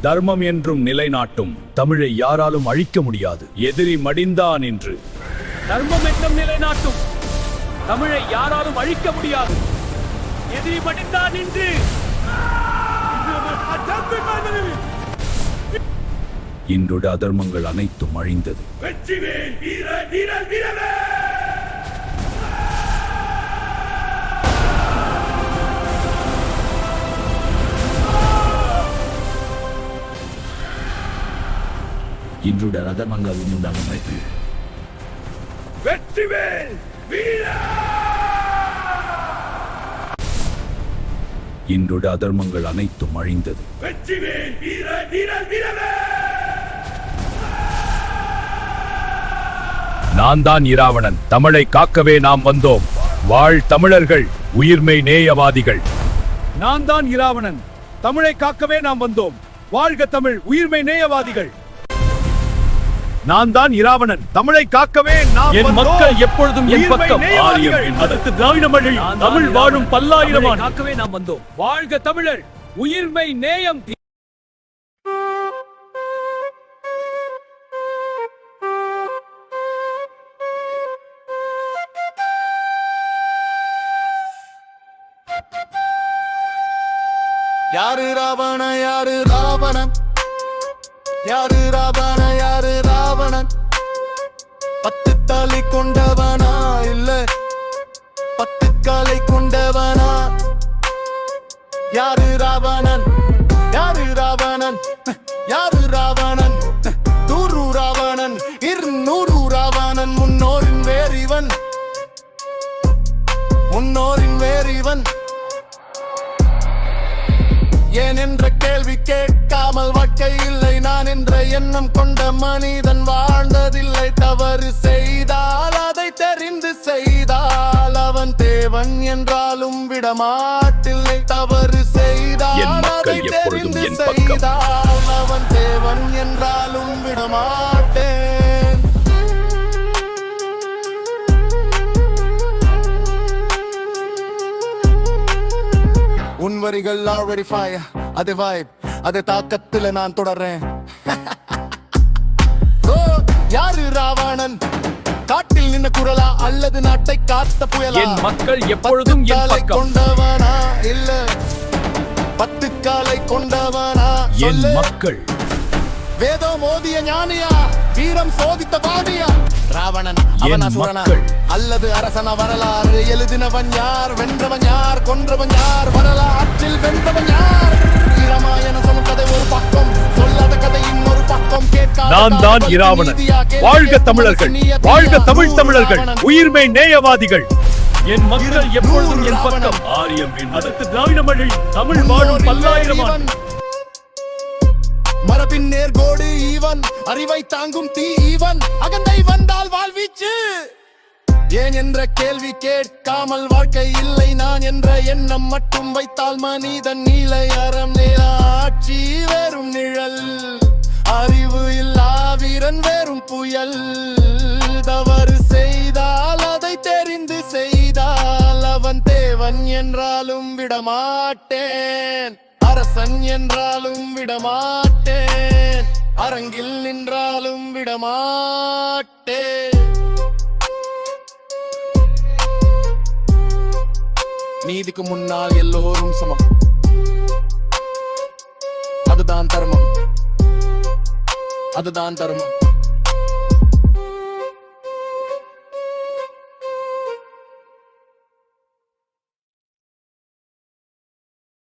தர்மம் என்றும் நிலைநாட்டும். தமிழை யாராலும் அழிக்க முடியாது. எதிரி மடிந்தான் என்று தர்மம் என்றும் நிலைநாட்டும். தமிழை யாராலும் அழிக்க முடியாது. எதிரி மடிந்தான் என்று இன்றோட அதர்மங்கள் அனைத்தும் அழிந்தது. இன்றுட அதர்மங்கள் உண்டானது. வெற்றிவேல் வீரா! இன்றுட அதர்மங்கள் அனைத்தும் அழிந்தது. வெற்றிவேல் வீர வீர வீரவே! நான் தான் இராவணன். தமிழை காக்கவே நாம் வந்தோம். வாழ் தமிழர்கள், உயிர்மை நேயவாதிகள். நான் தான் இராவணன். தமிழை காக்கவே நாம் வந்தோம். வாழ்க தமிழ், உயிர்மை நேயவாதிகள். நான் தான் இராவணன். தமிழை காக்கவே நாம் என் வந்தோம். மக்கள் எப்பொழுதும் என் பக்கம். அதற்கு திராவிட மொழி தமிழ் வாழும் பல்லாயிரம் காக்கவே நாம் வந்தோம். வாழ்க தமிழர், உயிர்மை நேயம். யாரு ராவண யாரு ராவணன்? யாரு ராவண யாரு ராவணன்? 10 தலை கொண்டவனா இல்ல 10 காலை கொண்டவனா? யாரு ராவணன்? யாரு ராவணன்? யாரு ராவணன்? 100 ராவணன் 200 ராவணன். முன்னோரின் வேறிவன், முன்னோரின் வேறிவன். ஏன் என்ற கேள்வி கேட்காமல் வாழ்க்கை இல்லை. நான் என்ற எண்ணம் கொண்ட மனிதன் வாழ்ந்ததில்லை. தவறு செய்தால் அதை தெரிந்து செய்தால் அவன் தேவன் என்றாலும் விடமாட்டில்லை. தவறு செய்தால் அதை தெரிந்து செய்தால் அவன் தேவன் என்றாலும் விடமாட்டேன். உன் வரிகள் already fire, அதே vibe, அதே தாக்கத்துல நான் தொடர்றேன். யாரு ராவணன்? காட்டில் நின்ன குரலா அல்லது நாட்டை காத்த புயலா? என் மக்கள் எப்பொழுதும் என் பக்கம். கொண்டவனா இல்ல 10 காலை கொண்டவனா? என் மக்கள் வேதம் ஓதிய ஞானியா? வீரம் சோதித்த வாதியா? ராவணன் அவன் அசுரனா அல்லது அரசன? வரலாறு எழுதினவன் யார்? வென்றவன் யார்? கொன்றவன் யார்? வரலாற்றில் வென்றவன் யார்? இராமாயண கதை ஒரு பக்கம், சொல்லாத கதை இன்னொரு பக்கம். நான் தான் இராவணன். வாழ்க தமிழர்கள், வாழ்க தமிழ் தமிழர்கள், உயிர்மை நேயவாதிகள். என் மக்கள் எப்பொழுதும் என் பக்கம். அதற்கு திராவிட மொழி தமிழ் வாழும் பல்லாயிரம். மரபின் நேர்கோடு ஈவன், அறிவை தாங்கும் தீ ஈவன். அகந்தை வந்தால் வாழ்வீச்சு. ஏன் என்ற கேள்வி கேட்காமல் வாழ்க்கை இல்லை. நான் என்ற எண்ணம் மட்டும் வைத்தால் மனிதன் நீலை. அறம் ஆட்சி வேறும் நிழல், அறிவு இல்லா வீரன் வேறும் புயல். தவறு செய்தால் அதை தெரிந்து செய்தால் அவன் தேவன் என்றாலும் விடமாட்டேன். அரசன் என்றாலும் விடமாட்டேன். அரங்கில் நின்றாலும் விடமாட்டேன். நீதிக்கு முன்னால் எல்லோரும் சமம், அதுதான் தர்மம், அதுதான் தர்மம்.